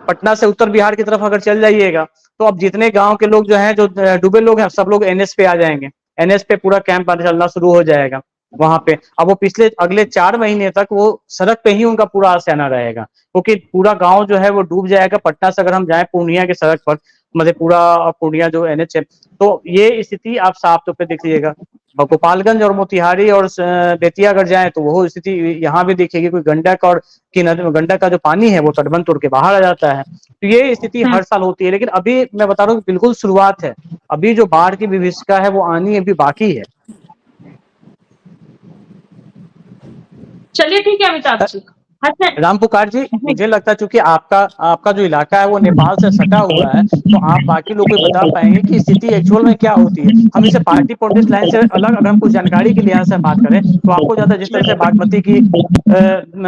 पटना से उत्तर बिहार की तरफ अगर चल जाइएगा, तो अब जितने गांव के लोग जो हैं, जो डूबे लोग हैं, सब लोग एनएच पे आ जाएंगे। एनएच पे पूरा कैंप चलना शुरू हो जाएगा वहां पे। अब वो पिछले अगले 4 महीने तक वो सड़क पे ही उनका पूरा आशियाना रहेगा, क्योंकि पूरा गांव जो है वो डूब जाएगा। पटना से अगर हम जाएं पूर्णिया की सड़क पर, मतलब पूरा पूर्णिया जो एनएच है, तो ये स्थिति आप साफ तौर पे देख लीजिएगा। गोपालगंज और मोतिहारी और बेतिया अगर जाए तो वो स्थिति यहाँ भी दिखेगी। कोई गंडक और की नदी, गंडक का जो पानी है वो तटबंध तोड़ के बाहर आ जाता है। तो ये स्थिति हर साल होती है, लेकिन अभी मैं बता रहा हूँ बिल्कुल शुरुआत है। अभी जो बाढ़ की विभीषिका है वो आनी अभी बाकी है। चलिए ठीक है अमिताभ जी। अच्छा राम पुकार जी, मुझे लगता है चूंकि आपका जो इलाका है वो नेपाल से सटा हुआ है, तो आप बाकी लोगों को बता पाएंगे कि स्थिति एक्चुअल में क्या होती है। हम इसे पार्टी पॉलिटिक्स लाइन से अलग अगर हम कुछ जानकारी के लिहाज से बात करें तो आपको ज्यादा जिस तरह से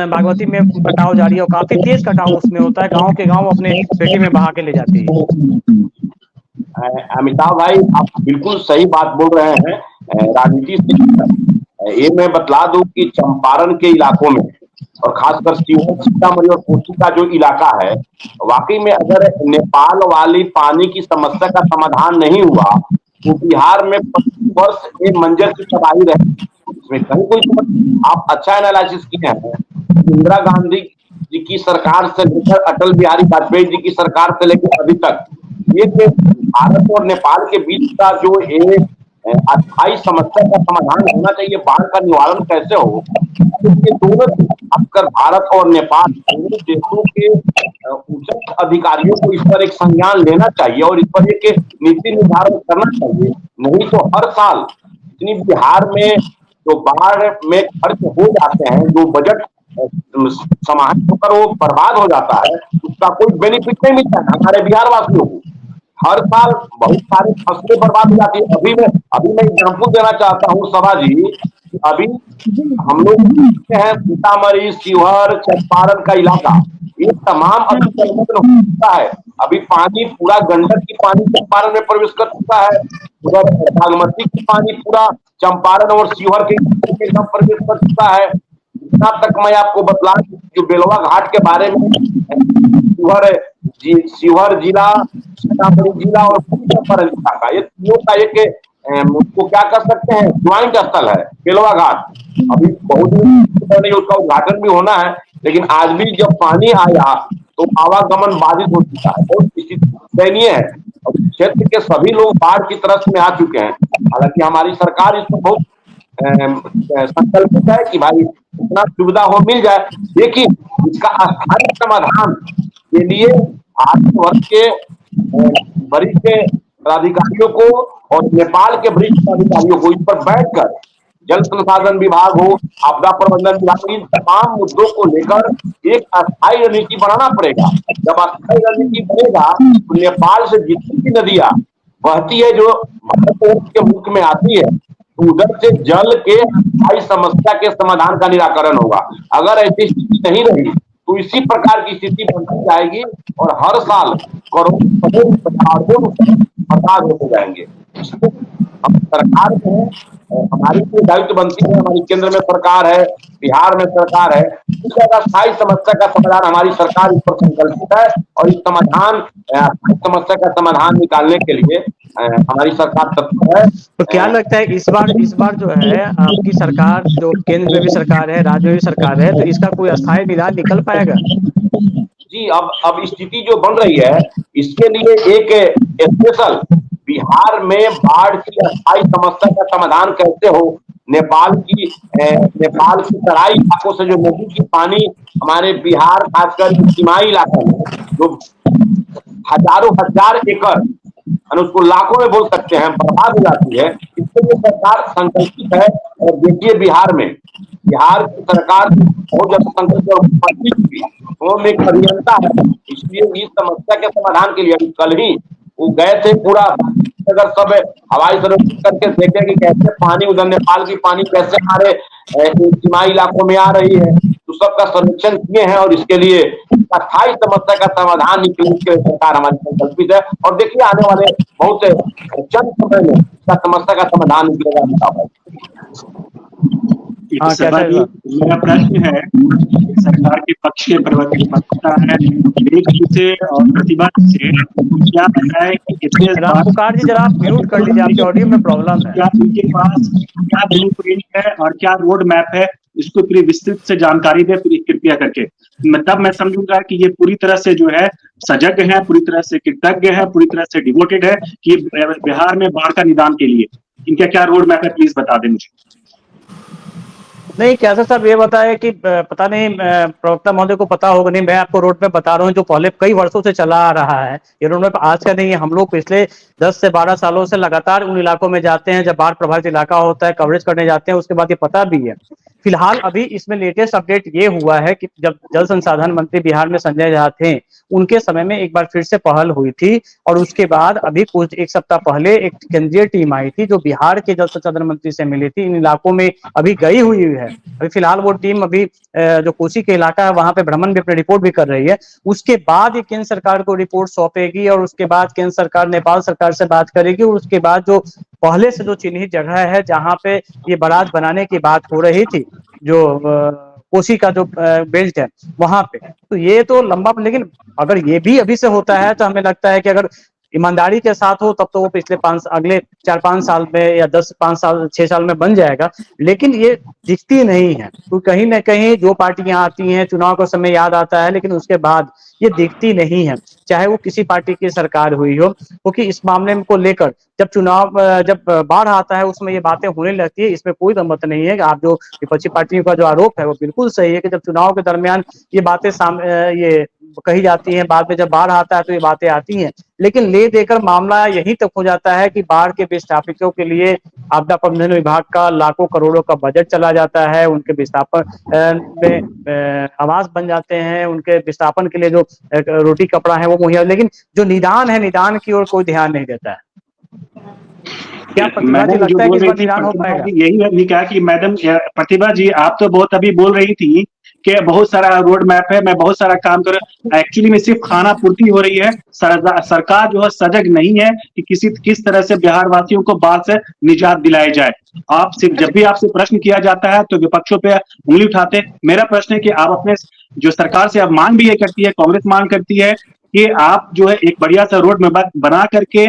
बागमती में कटाव जारी है और काफी तेज कटाव उसमें होता है, गाँव के गाँव अपने पेटी में बहा के ले जाती है। अमिताभ भाई, आप बिल्कुल सही बात बोल रहे हैं। राजनीति से ये मैं बतला दूं कि चंपारण के इलाकों में और खासकर सीहोर, सीतामढ़ी और कोसी का जो इलाका है, वाकई में अगर नेपाल वाली पानी की समस्या का समाधान नहीं हुआ तो बिहार में 25 वर्ष एक मंजर की तबाही रहेगी। इसमें कहीं कोई आप अच्छा एनालिसिस किए हैं। इंदिरा गांधी जी की सरकार से लेकर अटल बिहारी वाजपेयी जी की सरकार से लेकर अभी तक ये भारत और नेपाल के बीच का जो एक अस्थायी समस्या का समाधान होना चाहिए, बाढ़ का निवारण कैसे हो, ये दोनों खासकर भारत और नेपाल दोनों देशों के उच्च अधिकारियों को इस पर एक संज्ञान लेना चाहिए और इस पर एक नीति निर्धारण करना चाहिए। नहीं तो हर साल इतनी बिहार में जो बाढ़ में खर्च हो जाते हैं, जो बजट समाहित होकर वो बर्बाद हो जाता है, उसका कोई बेनिफिट नहीं मिलता है हमारे बिहार वासियों को। हर साल बहुत सारी फसलें बर्बाद हो जाती है। अभी मैं एग्जाम्पल देना चाहता हूँ सभा जी, अभी हम लोग हैं सीतामढ़ी, शिवहर, चंपारण का इलाका, ये तमाम अभी जलमग्न हो चुका है। अभी पानी पूरा गंडक की पानी चंपारण में प्रवेश कर चुका है, उधर बागमती की पानी पूरा चंपारण और शिवहर के एकदम प्रवेश कर चुका है। इतना तक मैं आपको बतला जो बेलवा घाट के बारे में, शिवहर जिला, सीतामढ़ी जिला और चंपारण जिला का ये तीनों का एक उसको क्या कर सकते हैं, ज्वाइंट स्थल है बेलवा घाट। अभी बहुत नहीं, उसका उद्घाटन भी होना है, लेकिन आज भी जब पानी आया तो आवागमन बाधित हो चुका है, बहुत स्थिति दयनीय है और क्षेत्र के सभी लोग बाढ़ की तरफ में आ चुके हैं। हालांकि हमारी सरकार इसमें बहुत संकल्पित है कि भाई इतना सुविधा हो मिल जाए, लेकिन इसका स्थायी समाधान के लिए भारत वर्ष के वरिष्ठ अधिकारियों को और नेपाल के वरिष्ठ अधिकारियों को इस पर बैठकर जल संसाधन विभाग हो, आपदा प्रबंधन विभाग, इन तमाम मुद्दों को लेकर एक अस्थायी रणनीति बनाना पड़ेगा। जब अस्थायी रणनीति बनेगा तो नेपाल से जितनी भी नदियां बहती है जो भारत के मुल्क में आती है, तो उधर से जल के अस्थायी समस्या के समाधान का निराकरण होगा। अगर ऐसी स्थिति नहीं रही तो इसी प्रकार की स्थिति बनती जाएगी और हर साल करोड़ों बर्बाद होते जाएंगे। हम सरकार में हमारी कोई दायित्व बनती है, हमारी केंद्र में सरकार है, बिहार में सरकार है, इस स्थायी समस्या का समाधान हमारी सरकार इस पर संकल्पित है और इस समस्या का समाधान निकालने के लिए हमारी सरकार तत्पर है। तो क्या लगता है इस बार जो है आपकी सरकार, जो केंद्र में भी सरकार है, राज्य में भी सरकार है, तो इसका कोई अस्थायी निदान निकल पाएगा? जी, अब स्थिति जो बन रही है इसके लिए एक स्पेशल बिहार में बाढ़ की अस्थायी समस्या का समाधान कैसे हो, नेपाल की तराई इलाकों से जो नदी की पानी हमारे बिहार खासकर सीमाई इलाका में जो हजारों हजार एकड़, उसको लाखों में बोल सकते हैं, बर्बाद हो जाती है, इसके लिए सरकार संकल्पित है। और देखिए बिहार की सरकार बहुत ज्यादा संकल्पित और एक अभियंता है, इसलिए इस समस्या के समाधान के लिए कल ही वो गए थे, पूरा अगर सब हवाई सर्वेक्षण करके देखे कि कैसे पानी उधर नेपाल की पानी कैसे हमारे सीमाई इलाकों में आ रही है, तो सबका सर्वेक्षण किए हैं और इसके लिए अस्थायी समस्या का समाधान निकलने के लिए सरकार हमारी संकल्पित है। और देखिए आने वाले बहुत चंद समय में इसका समस्या का समाधान निकलेगा। हाँ, सभा कैसे जी, मेरा प्रश्न है, सरकार के पक्ष के प्रवक्ता है विवेक जी से और प्रतिभा जी से, क्या बताए कि कितने राम पुकार जी, जरा आप म्यूट कर लीजिए, आपके ऑडियो में प्रॉब्लम है। क्या इनके पास क्या ब्लूप्रिंट है और क्या रोड मैप है, इसको पूरी विस्तृत से जानकारी दे कृपया करके। तब मैं समझूंगा कि ये पूरी तरह से जो है सजग है, पूरी तरह से कृतज्ञ है, पूरी तरह से डिवोटेड है कि बिहार में बाढ़ का निदान के लिए इनका क्या रोड मैप है, प्लीज बता दें मुझे। नहीं, कैसे साहब ये बताया कि पता नहीं, प्रवक्ता महोदय को पता होगा नहीं, मैं आपको रोड मैप बता रहा हूँ जो पहले कई वर्षों से चला आ रहा है। ये रोड मैप आज का नहीं है, हम लोग पिछले 10 से 12 सालों से लगातार उन इलाकों में जाते हैं जब बाढ़ प्रभावित इलाका होता है, कवरेज करने जाते हैं, उसके बाद ये पता भी है। फिलहाल अभी इसमें लेटेस्ट अपडेट ये हुआ है कि जब जल संसाधन मंत्री बिहार में संजय झा थे, उनके समय में एक बार फिर से पहल हुई थी और उसके बाद अभी कुछ एक सप्ताह पहले एक केंद्रीय टीम आई थी जो बिहार के जल संसाधन मंत्री से मिली थी, इन इलाकों में अभी गई हुई है। अभी फिलहाल वो टीम अभी जो कोसी के इलाका है वहां पे भ्रमण भी अपनी रिपोर्ट भी कर रही है। उसके बाद ये केंद्र सरकार को रिपोर्ट सौंपेगी और उसके बाद केंद्र सरकार नेपाल सरकार से बात करेगी और उसके बाद जो पहले से जो चिन्हित जगह है जहां पे ये बराज बनाने की बात हो रही थी, जो कोसी का जो बेल्ट है वहां पे, तो ये तो लंबा, लेकिन अगर ये भी अभी से होता है तो हमें लगता है कि अगर ईमानदारी के साथ हो तब तो वो पिछले अगले 4-5 साल में या 5 साल 6 साल में बन जाएगा। लेकिन ये दिखती नहीं है, तो कहीं ना कहीं जो पार्टियां आती हैं चुनाव का समय याद आता है, लेकिन उसके बाद ये दिखती नहीं है, चाहे वो किसी पार्टी की सरकार हुई हो, क्योंकि इस मामले को लेकर जब बाढ़ आता है उसमें ये बातें होने लगती है। इसमें कोई दमत नहीं है। आप जो विपक्षी पार्टियों का जो आरोप है वो बिल्कुल सही है कि जब चुनाव के दरमियान ये बातें ये कही जाती हैं, बाद में जब बाढ़ आता है तो ये बातें आती हैं, लेकिन ले देकर मामला यहीं तक हो जाता है कि बाढ़ के विस्थापितों के लिए आपदा प्रबंधन विभाग का लाखों करोड़ों का बजट चला जाता है, उनके विस्थापन में आवास बन जाते हैं, उनके विस्थापन के लिए जो रोटी कपड़ा है वो मुहैया, लेकिन जो निदान है, निदान की ओर कोई ध्यान नहीं देता है। क्या प्रतिभा जी लगता है कि इस बार निदान हो पाएगा? यही अभी कहा कि मैडम प्रतिभा जी, आप तो बहुत अभी बोल रही थी कि बहुत सारा रोड मैप है, मैं बहुत सारा काम कर, एक्चुअली में सिर्फ खाना पूर्ति हो रही है। सरकार जो है सजग नहीं है कि किस तरह से बिहार वासियों को बाढ़ से निजात दिलाई जाए। आप सिर्फ जब भी आपसे प्रश्न किया जाता है तो विपक्षों पे उंगली उठाते। मेरा प्रश्न है कि आप अपने जो सरकार से अब मांग भी ये करती है, कांग्रेस मांग करती है कि आप जो है एक बढ़िया सा रोड मैप बना करके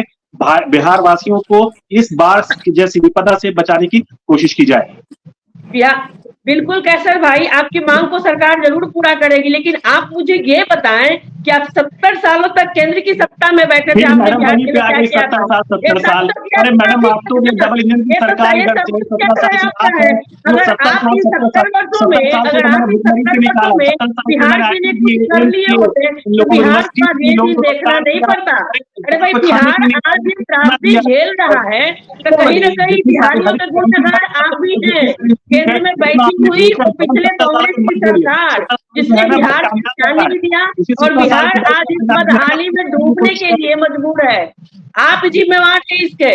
बिहार वासियों को इस बाढ़ जैसी विपदा से बचाने की कोशिश की जाए। बिल्कुल कैसर भाई, आपकी मांग को सरकार जरूर पूरा करेगी, लेकिन आप मुझे ये बताएं कि आप 70 सालों तक केंद्र की सत्ता में बैठे थे, आपने क्या किया था? 70 साल। अरे मैडम, आप तो डबल इंजन की सरकार इधर से 17 साल से है। अगर आप इन 70 वर्षों में बिहार के लिए कुछ कर लिए होते तो बिहार का रेट देखना नहीं पड़ता। अरे भाई, बिहार आज ये त्रासदी झेल रहा है तो कहीं ना कहीं बिहारियों के गुणगान आप भी हैं। केंद्र में बैठी हुई पिछले कांग्रेस की सरकार जिसने बिहार को जाने भी दिया और बिहार आज इस बदहाली में डूबने के लिए मजबूर है। आप जिम्मेवार हैं इसके,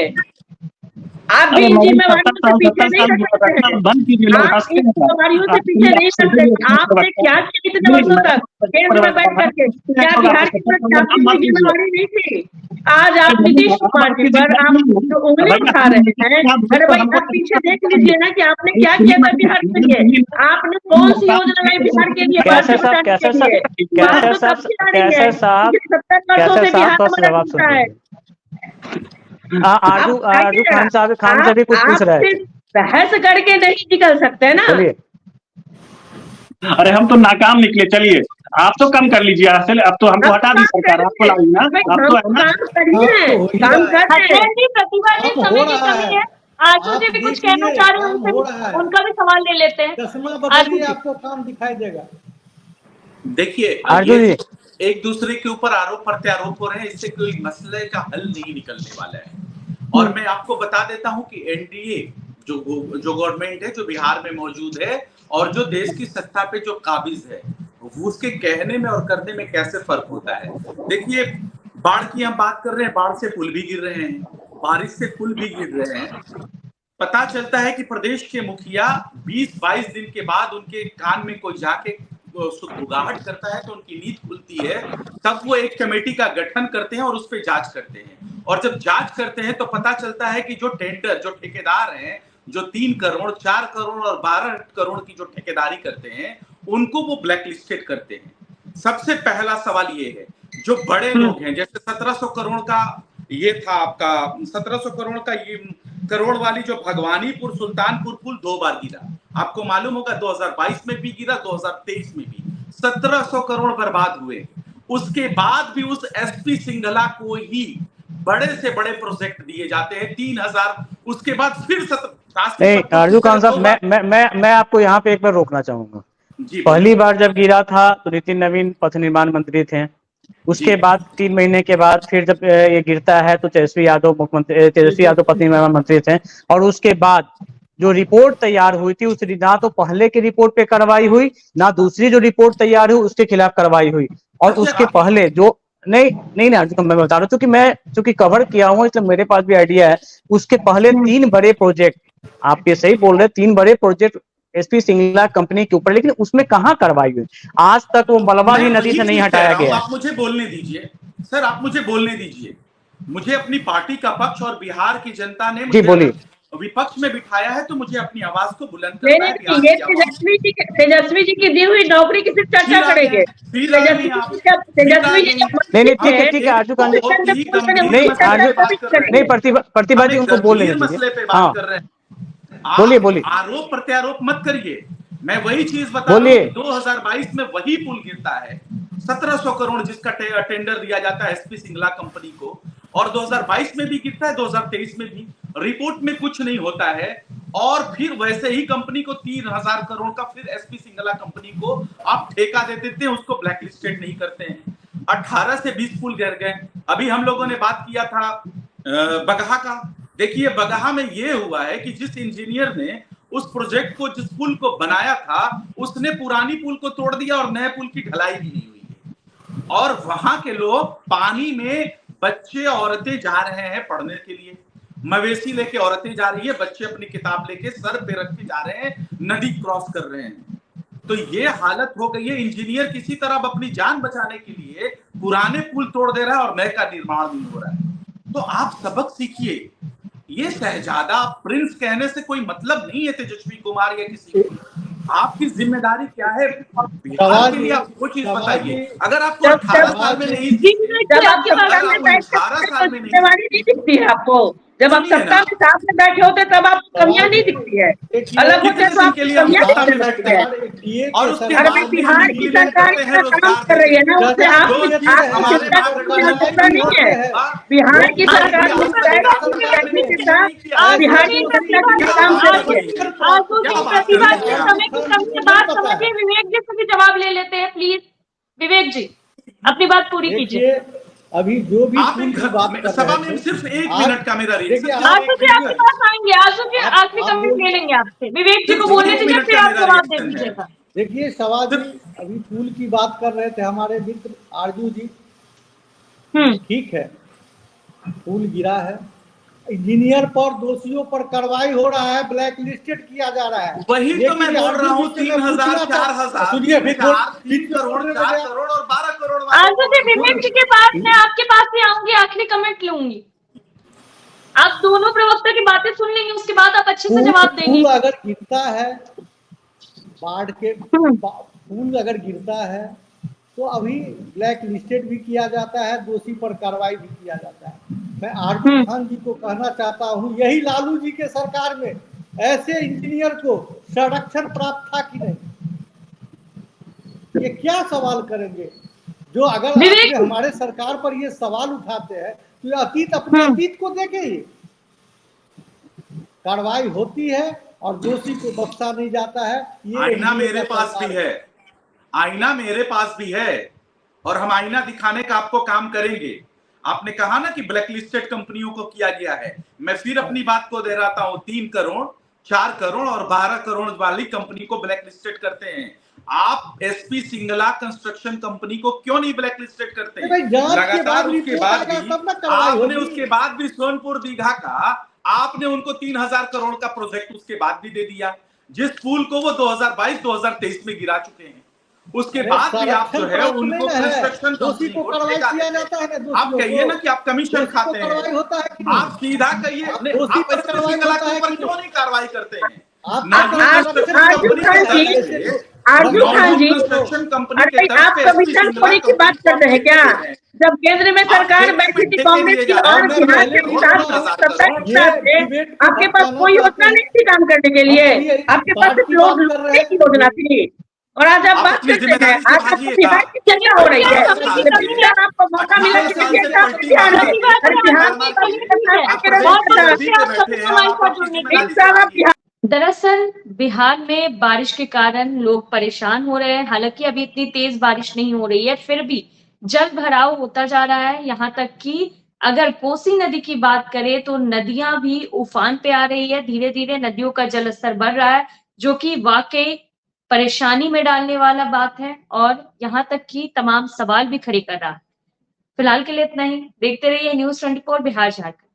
आप भी इन जिम्मेवारियों से पीछे नहीं हट सकते हैं। आप इन जिम्मेवारियों से पीछे नहीं हट सकते। आपने क्या किया इतने वर्षों तक केंद्र में बैठ करके? क्या बिहार की प्रशासन की जिम्मेवारी नहीं थी? आज आप नीतीश कुमार जी पर आप जो उंगली उठा रहे हैं, अरे भाई आप पीछे देख लीजिए ना कि आपने क्या किया था बिहार के लिए। आपने कौन सी योजना लाई बिहार के लिए? कैसे आरजू खान से भी कुछ पूछ रहे हैं। बहस करके नहीं निकल सकते ना। अरे हम तो नाकाम निकले। चलिए आप तो कम कर लीजिए, असल अब तो हमको हटा दी सरकार, आपको लाई ना, आप तो है ना काम करते हैं। प्रतिभा जी समय की कमी है, आरजू जी भी कुछ कहना चाह रहे हैं, उनका भी सवाल ले लेते हैं। चश्मा बदलिए, आपको काम दिखाई देगा। देखिए आरजू जी, एक दूसरे के ऊपर आरोप प्रत्यारोप हो रहे हैं, इससे कोई मसले का हल नहीं निकलने वाला है। और मैं आपको बता देता हूं कि एनडीए जो गवर्नमेंट है जो बिहार में मौजूद है और जो देश की सत्ता पे जो काबिज है, उसके कहने में और करने में कैसे फर्क होता है। देखिए, बाढ़ की हम बात कर रहे हैं, बाढ़ से पुल भी गिर रहे हैं, बारिश से पुल भी गिर रहे हैं। पता चलता है कि प्रदेश के मुखिया 20-22 दिन के बाद उनके कान में कोई जाके सुगबुगाहट करता है तो उनकी नींद खुलती है, तब वो एक कमेटी का गठन करते हैं और उस पर जांच करते हैं। और जब जांच करते हैं तो पता चलता है कि जो टेंडर, जो ठेकेदार हैं, जो 3 करोड़, 4 करोड़ और 12 करोड़ की जो ठेकेदारी करते हैं, उनको वो ब्लैक लिस्टेड करते हैं। सबसे पहला सवाल ये है, जो बड़े लोग हैं, जैसे 1700 करोड़ का ये था आपका, 1700 करोड़ का ये करोड़ वाली जो भगवानीपुर सुल्तानपुर पुल 2 बार गिरा, आपको मालूम होगा 2022 में भी गिरा, 2023 में भी 1700 करोड़ बर्बाद हुए। उसके बाद भी उस एसपी सिंघला को ही बड़े से बड़े प्रोजेक्ट दिए जाते हैं, 3000, उसके बाद फिर नहीं अर्जू खान साहब, मैं आपको यहाँ पे एक बार रोकना चाहूंगा। पहली बार जब गिरा था तो नितिन नवीन पथ निर्माण मंत्री थे, उसके बाद 3 महीने के बाद फिर जब ये गिरता है तो तेजस्वी यादव पथ निर्माण मंत्री थे, और उसके बाद जो रिपोर्ट तैयार हुई थी, उस ना तो पहले की रिपोर्ट पे कार्रवाई हुई, ना दूसरी जो रिपोर्ट तैयार हुई उसके खिलाफ कार्रवाई हुई। और उसके पहले जो नहीं ना, मैं बता रहा हूँ, मैं चूंकि कवर किया हूँ इसलिए मेरे पास भी आइडिया है। उसके पहले 3 बड़े प्रोजेक्ट, आप ये सही बोल रहे हैं, 3 बड़े प्रोजेक्ट एसपी सिंगला कंपनी के ऊपर, लेकिन उसमें कहाँ कार्रवाई हुई? आज तक वो मलबा भी नदी से नहीं हटाया गया। आप मुझे बोलने दीजिए सर, आप मुझे बोलने दीजिए। मुझे अपनी पार्टी का पक्ष और बिहार की जनता ने मुझे विपक्ष में बिठाया है, तो मुझे अपनी आवाज को बुलंद करना है। ये तेजस्वी जी की दी हुई नौकरी की सिर्फ चर्चा करेंगे। तेजस्वी जी नहीं, प्रतिभा जी उनको बोल रहे मसले पे बात कर रहे हैं, बोलिए। आरोप प्रत्यारोप मत करिए। मैं वही चीज बता रहा हूं, 2022 में वही पुल गिरता है, 1700 करोड़ जिसका टेंडर दिया जाता है एसपी सिंगला कंपनी को, और 2022 में भी गिरता है, 2023 में भी। रिपोर्ट में कुछ नहीं होता है, और फिर वैसे ही कंपनी को 3000 करोड़ का फिर एसपी सिंगला कंपनी को आप ठेका दे देते हैं, उसको ब्लैक लिस्टेड नहीं करते हैं। 18 से 20 पुल गिर गए। अभी हम लोगों ने बात किया था बगहा का। देखिए बगहा में ये हुआ है कि जिस इंजीनियर ने उस प्रोजेक्ट को, जिस पुल को बनाया था, उसने पुरानी पुल को तोड़ दिया और नए पुल की ढलाई भी नहीं हुई है। और वहां के लोग पानी में, बच्चे औरतें जा रहे हैं पढ़ने के लिए, मवेशी लेके औरतें जा रही है, बच्चे अपनी किताब लेके सर पे रख के जा रहे हैं, नदी क्रॉस कर रहे हैं। तो ये हालत हो गई है। इंजीनियर किसी तरह अपनी जान बचाने के लिए पुराने पुल तोड़ दे रहा है और नए का निर्माण नहीं हो रहा है। तो आप सबक सीखिए। ये शहजादा प्रिंस कहने से कोई मतलब नहीं है तेजस्वी कुमार या किसी को। आपकी जिम्मेदारी क्या है बिहार के लिए? आप वो चीज बताइए। अगर आपको 18 साल में नहीं, नहीं दिखती है आपको, जब आप सत्ता में साथ में बैठे होते तब आप कमियां नहीं दिखती है, अलग होते तो आप कमियां नहीं दिखती है। और बिहार की सरकार काम कर रही है ना, उससे आप नहीं है। बिहार की सरकार बिहार की काम कर रही है। प्रतिभा जी समय की कमी से बात समझिए, विवेक जी से भी जवाब ले लेते हैं प्लीज। विवेक जी अपनी बात पूरी कीजिए। अभी जो भी आप सभा में सिर्फ 1 मिनट का मेरा आशु जी आपके पास आएंगे, आशु जी आखिरी कमेंट ले लेंगे आपसे। विवेक जी को बोलने दीजिए, फिर आप जवाब दे दीजिएगा। देखिए सवाल जी, अभी पुल की बात कर रहे थे हमारे मित्र आरजू जी। ठीक है, पुल गिरा है, इंजीनियर पर, दोषियों पर कार्रवाई हो रहा है, ब्लैक लिस्टेड किया जा रहा है। वही तो मैं बोल रहा हूँ, 3000, 4000, 3 करोड़, 4 करोड़ और 12 करोड़। आशु जी विवेक जी के पास, मैं आपके पास ही आऊंगी, आखिरी कमेंट लूंगी। आप दोनों प्रवक्ता की बातें सुन लेंगे, उसके बाद आप अच्छे से जवाब देंगे। अगर गिरता है, बाढ़ के पुल अगर गिरता है तो अभी ब्लैक लिस्टेड भी किया जाता है, दोषी पर कार्रवाई भी किया जाता है। मैं आरजू खान जी को कहना चाहता हूं, यही लालू जी के सरकार में ऐसे इंजीनियर को संरक्षण प्राप्त था कि नहीं? ये क्या सवाल करेंगे? जो अगर हमारे सरकार पर ये सवाल उठाते हैं तो अतीत, अपने अतीत को देखें। कार्रवाई होती है और दोषी को बख्शा नहीं जाता है। ये आईना मेरे पास भी है, आईना मेरे पास भी है, और हम आईना दिखाने का आपको काम करेंगे। आपने कहा ना कि ब्लैक लिस्टेड कंपनियों को किया गया है, मैं फिर अपनी बात को दोहराता हूं। 3 करोड़, 4 करोड़ और 12 करोड़ वाली कंपनी को ब्लैक लिस्टेड करते हैं। आप एसपी सिंगला कंस्ट्रक्शन कंपनी को क्यों नहीं ब्लैक लिस्टेड करते? लगातार उसके बाद भी सोनपुर दीघा का आपने उनको 3000 करोड़ का प्रोजेक्ट उसके बाद भी दे दिया, जिस पुल को वो 2022-2023 में गिरा चुके हैं। उसके बाद भी आप जो है उनको कंस्ट्रक्शन दोषी को कार्रवाई किया जाता है ना, आप कहिए ना कि आप कमीशन खाते हैं, कार्रवाई होता है कि नहीं? आप सीधा कहिए, आप दोषी पर ऐसे कार्रवाई कला होता के है ऊपर कि क्यों नहीं कार्रवाई करते हैं? आरजू खान जी, अरे आप कमीशन खोने की बात कर रहे हैं क्या? जब केंद्र में सरकार बैठी थी कांग्रेस की और बिहार के किसान सत्ता के साथ थे, आपके पास कोई योजना नहीं थी काम करने के लिए, आपके पास सिर्फ लोग लूटने की योजना थी। और आज आप बात करते हैं, आज आपको बिहार की चर्चा हो रही है, आपको मौका मिला कि बिहार में, बिहार दरअसल बिहार में बारिश के कारण लोग परेशान हो रहे हैं। हालांकि अभी इतनी तेज बारिश नहीं हो रही है, फिर भी जल भराव होता जा रहा है। यहाँ तक कि अगर कोसी नदी की बात करें तो नदियां भी उफान पे आ रही है। धीरे धीरे नदियों का जल स्तर बढ़ रहा है, जो कि वाकई परेशानी में डालने वाला बात है और यहाँ तक कि तमाम सवाल भी खड़े कर रहा है। फिलहाल के लिए इतना ही। देखते रहिए न्यूज़ 24 बिहार झारखंड।